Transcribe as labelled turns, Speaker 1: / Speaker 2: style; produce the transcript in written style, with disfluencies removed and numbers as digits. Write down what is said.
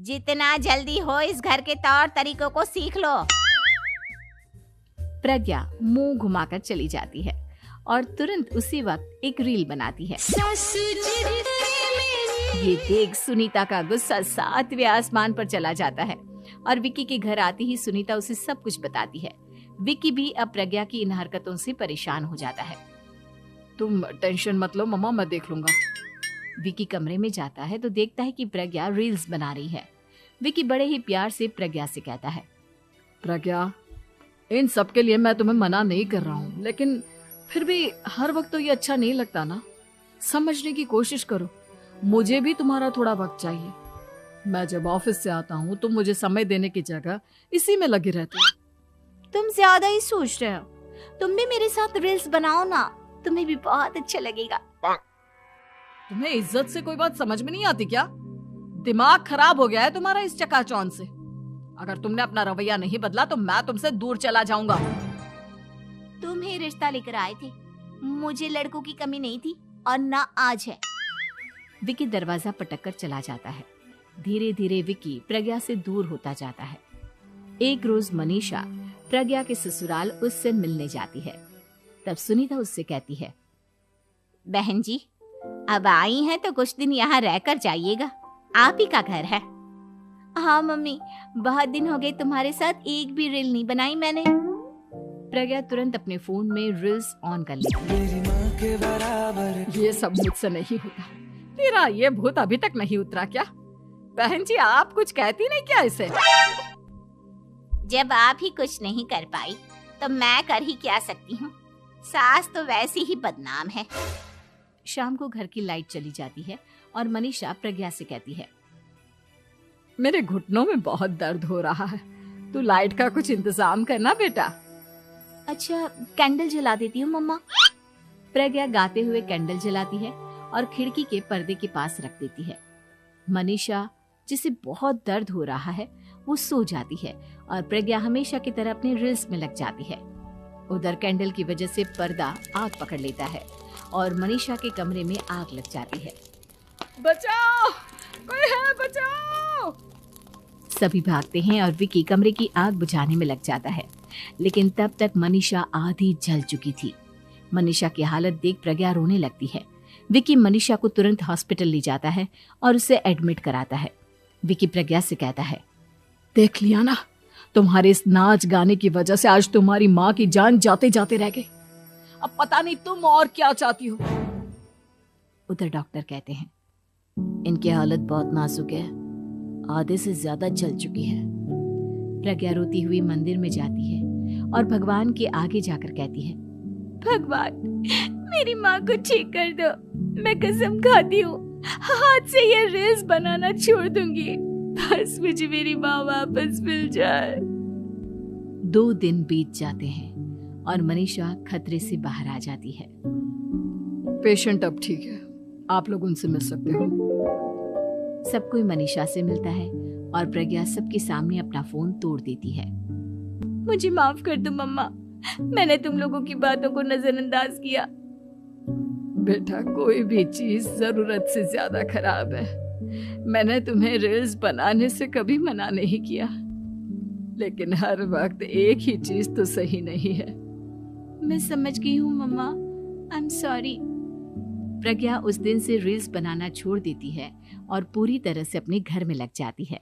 Speaker 1: जितना जल्दी हो इस घर के तौर तरीकों को सीख लो।
Speaker 2: प्रज्ञा मुंह घुमाकर चली जाती है और तुरंत उसी वक्त एक रील बनाती है। ये देख सुनीता का गुस्सा 7वें आसमान पर चला जाता है और विक्की के घर आती ही सुनीता उसे सब कुछ बताती है। विक्की भी अब प्रज्ञा की इन हरकतों से परेशान हो जाता है।
Speaker 3: तुम टेंशन मत लो मम्मा, मैं देख लूंगा।
Speaker 2: विक्की कमरे में जाता है तो देखता है कि प्रज्ञा रील्स बना रही है। विक्की बड़े ही प्यार से प्रज्ञा से कहता है,
Speaker 3: प्रज्ञा, इन सब के लिए मैं तुम्हें मना नहीं कर रहा हूँ, लेकिन फिर भी हर वक्त तो ये अच्छा नहीं लगता ना। समझने की कोशिश करो, मुझे भी तुम्हारा थोड़ा वक्त चाहिए। मैं जब ऑफिस से आता हूँ तुम मुझे समय देने की जगह इसी में लगी रहती हो।
Speaker 2: तुम ज्यादा ही सोच रहे हो। तुम भी मेरे साथ रील्स बनाओ ना, तुम्हें भी बहुत अच्छा लगेगा।
Speaker 3: तुम्हें इज्जत से कोई बात समझ में नहीं आती क्या? दिमाग खराब हो गया है तुम्हारा इस चकाचौंध से। अगर तुमने अपना रवैया नहीं बदला तो मैं तुमसे दूर चला जाऊंगा।
Speaker 1: तुम ही रिश्ता लेकर आए थे, मुझे लड़कों की कमी नहीं थी और ना आज है।
Speaker 2: विक्की दरवाजा पटककर चला जाता है। धीरे धीरे विक्की प्रज्ञा से दूर होता जाता है। एक रोज मनीषा प्रज्ञा के ससुराल उससे मिलने जाती है। तब सुनीता उससे कहती है,
Speaker 1: बहन जी, अब आई हैं तो कुछ दिन यहाँ रहकर जाइएगा, आप ही का घर है। हाँ मम्मी, बहुत दिन हो गए तुम्हारे साथ एक भी रील नहीं बनाई मैंने।
Speaker 2: प्रज्ञा तुरंत अपने फोन में रील्स ऑन कर लेती है।
Speaker 3: ये सब मुझसे नहीं होता। तेरा ये भूत अभी तक नहीं उतरा क्या? बहन जी, आप कुछ कहती नहीं क्या इसे?
Speaker 1: जब आप ही कुछ नहीं कर पाई तो मैं कर ही क्या सकती हूँ। सास तो वैसी ही बदनाम है।
Speaker 2: शाम को घर की लाइट चली जाती है और मनीषा प्रज्ञा से कहती है,
Speaker 3: मेरे घुटनों में बहुत दर्द हो रहा है, तू लाइट का कुछ इंतजाम करना बेटा।
Speaker 2: अच्छा, कैंडल जला देती हूँ मम्मा। प्रज्ञा गाते हुए कैंडल जलाती है और खिड़की के पर्दे के पास रख देती है। मनीषा, जिसे बहुत दर्द हो रहा है, वो सो जाती है और प्रज्ञा हमेशा की तरह अपने रील्स में लग जाती है। उधर कैंडल की वजह से पर्दा आग पकड़ लेता है और मनीषा के कमरे में आग लग जाती है।
Speaker 3: बचाओ, कोई है, बचाओ।
Speaker 2: सभी भागते हैं और विक्की कमरे की आग बुझाने में लग जाता है, लेकिन तब तक मनीषा आधी जल चुकी थी। मनीषा की हालत देख प्रज्ञा रोने लगती है। विक्की मनीषा को तुरंत हॉस्पिटल ले जाता है और उसे एडमिट कराता है। विक्की प्रज्ञा से कहता है,
Speaker 3: देख लिया ना, तुम्हारे इस नाच गाने की वजह से आज तुम्हारी माँ की जान जाते जाते रह गई। अब पता नहीं तुम और क्या चाहती हो।
Speaker 2: उधर डॉक्टर कहते हैं, इनकी हालत बहुत नाजुक है, आधे से ज्यादा जल चुकी है। प्रज्ञा रोती हुई मंदिर में जाती है और भगवान के आगे जाकर कहती है,
Speaker 1: भगवान, मेरी माँ को ठीक कर दो। मैं कसम खाती हूँ हाथ से ये रील्स बनाना छोड़ दूंगी। बस मुझे मेरी माँ वापस मिल जाए।
Speaker 2: 2 दिन बीत जाते हैं और मनीषा खतरे से बाहर आ जाती है।
Speaker 3: पेशेंट अब ठीक है, आप लोग उनसे मिल सकते हो।
Speaker 2: सब कोई मनीषा से मिलता है और प्रज्ञा सबके सामने अपना फोन तोड़ देती है।
Speaker 1: मुझे माफ कर दो मम्मा, मैंने तुम लोगों की बातों को नजरअंदाज किया।
Speaker 3: बेटा, कोई भी चीज जरूरत से ज्यादा खराब है। मैंने तुम्हें रील्स बनाने से कभी मना नहीं किया, लेकिन हर वक्त एक ही चीज तो सही नहीं है।
Speaker 1: मैं समझ गई हूँ मम्मा, आई एम सॉरी।
Speaker 2: प्रज्ञा उस दिन से रील्स बनाना छोड़ देती है और पूरी तरह से अपने घर में लग जाती है।